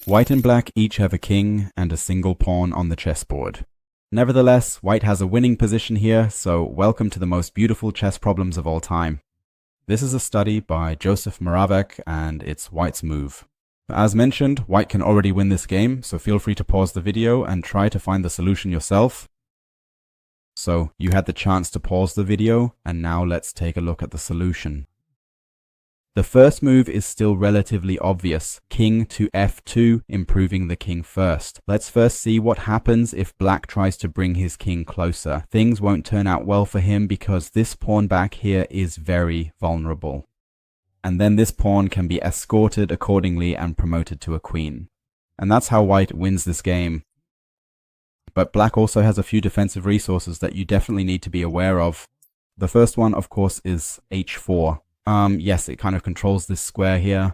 White and black each have a king and a single pawn on the chessboard. Nevertheless, white has a winning position here, so welcome to the most beautiful chess problems of all time. This is a study by Joseph Moravec, and it's white's move. As mentioned, white can already win this game, so feel free to pause the video and try to find the solution yourself. So, you had the chance to pause the video, and now let's take a look at the solution. The first move is still relatively obvious, king to f2, improving the king first. Let's first see what happens if black tries to bring his king closer. Things won't turn out well for him because this pawn back here is very vulnerable. And then this pawn can be escorted accordingly and promoted to a queen. And that's how white wins this game. But black also has a few defensive resources that you definitely need to be aware of. The first one, of course, is h4. Yes, it kind of controls this square here.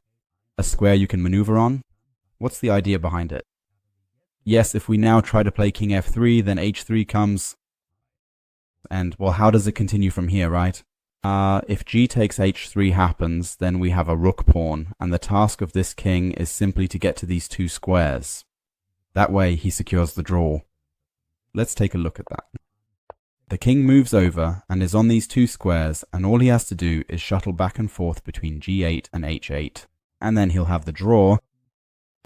A square you can maneuver on. What's the idea behind it? Yes, if we now try to play king f3, then h3 comes. And, well, how does it continue from here, right? If g takes h3 happens, then we have a rook pawn, and the task of this king is simply to get to these two squares. That way, he secures the draw. Let's take a look at that. The king moves over and is on these two squares, and all he has to do is shuttle back and forth between g8 and h8. And then he'll have the draw.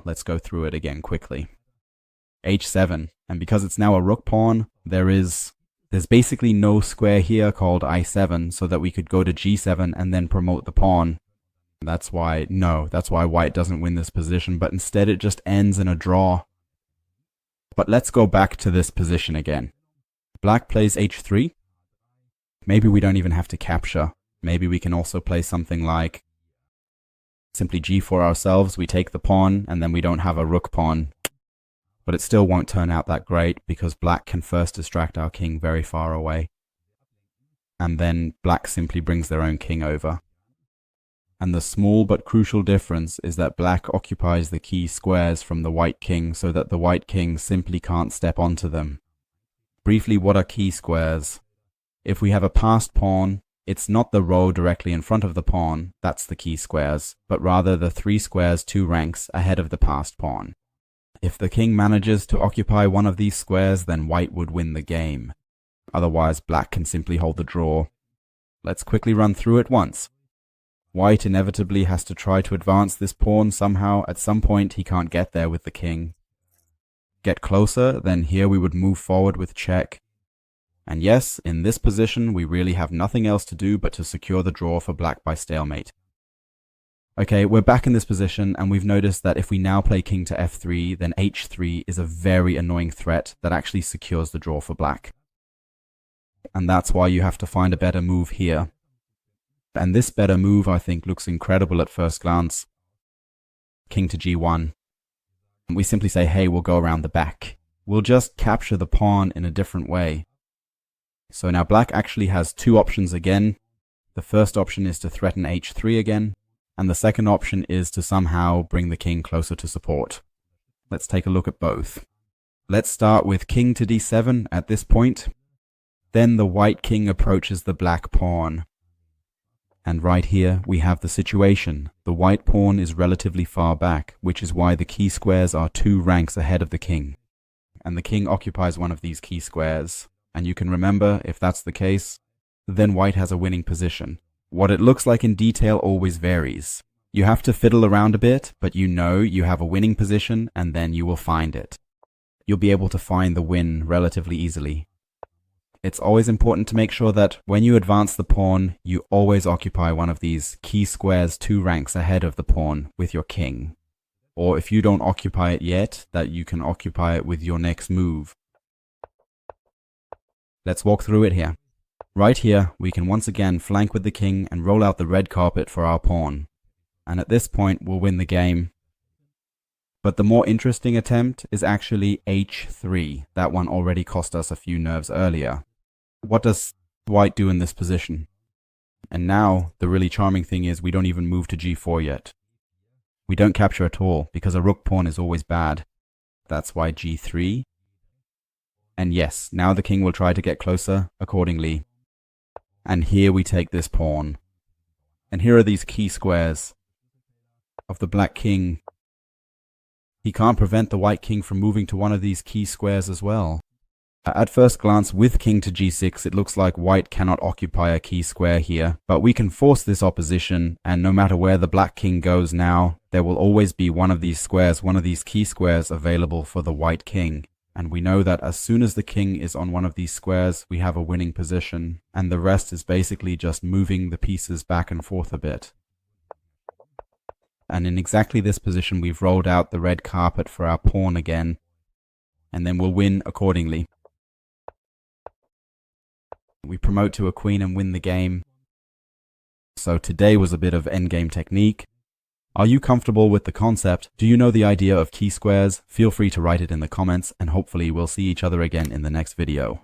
Let's go through it again quickly. h7, and because it's now a rook pawn, there's basically no square here called i7, so that we could go to g7 and then promote the pawn. That's why white doesn't win this position, but instead it just ends in a draw. But let's go back to this position again. Black plays h3. Maybe we don't even have to capture. Maybe we can also play something like simply g4 ourselves. We take the pawn, and then we don't have a rook pawn. But it still won't turn out that great, because black can first distract our king very far away. And then black simply brings their own king over. And the small but crucial difference is that black occupies the key squares from the white king, so that the white king simply can't step onto them. Briefly, what are key squares? If we have a passed pawn, it's not the row directly in front of the pawn, that's the key squares, but rather the three squares 2 ranks ahead of the passed pawn. If the king manages to occupy one of these squares, then white would win the game. Otherwise, black can simply hold the draw. Let's quickly run through it once. White inevitably has to try to advance this pawn somehow. At some point, he can't get there with the king. Get closer, then here we would move forward with check. And yes, in this position, we really have nothing else to do but to secure the draw for black by stalemate. Okay, we're back in this position, and we've noticed that if we now play king to f3, then h3 is a very annoying threat that actually secures the draw for black. And that's why you have to find a better move here. And this better move, I think, looks incredible at first glance. King to g1. We simply say, hey, we'll go around the back. We'll just capture the pawn in a different way. So now black actually has two options again. The first option is to threaten h3 again, and the second option is to somehow bring the king closer to support. Let's take a look at both. Let's start with king to d7 at this point. Then the white king approaches the black pawn. And right here we have the situation. The white pawn is relatively far back, which is why the key squares are 2 ranks ahead of the king. And the king occupies one of these key squares. And you can remember, if that's the case, then white has a winning position. What it looks like in detail always varies. You have to fiddle around a bit, but you know you have a winning position, and then you will find it. You'll be able to find the win relatively easily. It's always important to make sure that when you advance the pawn, you always occupy one of these key squares 2 ranks ahead of the pawn with your king. Or if you don't occupy it yet, that you can occupy it with your next move. Let's walk through it here. Right here, we can once again flank with the king and roll out the red carpet for our pawn. And at this point, we'll win the game. But the more interesting attempt is actually h3. That one already cost us a few nerves earlier. What does white do in this position? And now, the really charming thing is we don't even move to g4 yet. We don't capture at all, because a rook pawn is always bad. That's why g3. And yes, now the king will try to get closer accordingly. And here we take this pawn. And here are these key squares of the black king. He can't prevent the white king from moving to one of these key squares as well. At first glance, with king to g6, it looks like white cannot occupy a key square here, but we can force this opposition, and no matter where the black king goes now, there will always be one of these squares, one of these key squares available for the white king. And we know that as soon as the king is on one of these squares, we have a winning position, and the rest is basically just moving the pieces back and forth a bit. And in exactly this position, we've rolled out the red carpet for our pawn again, and then we'll win accordingly. We promote to a queen and win the game. So today was a bit of endgame technique. Are you comfortable with the concept? Do you know the idea of key squares? Feel free to write it in the comments, and hopefully we'll see each other again in the next video.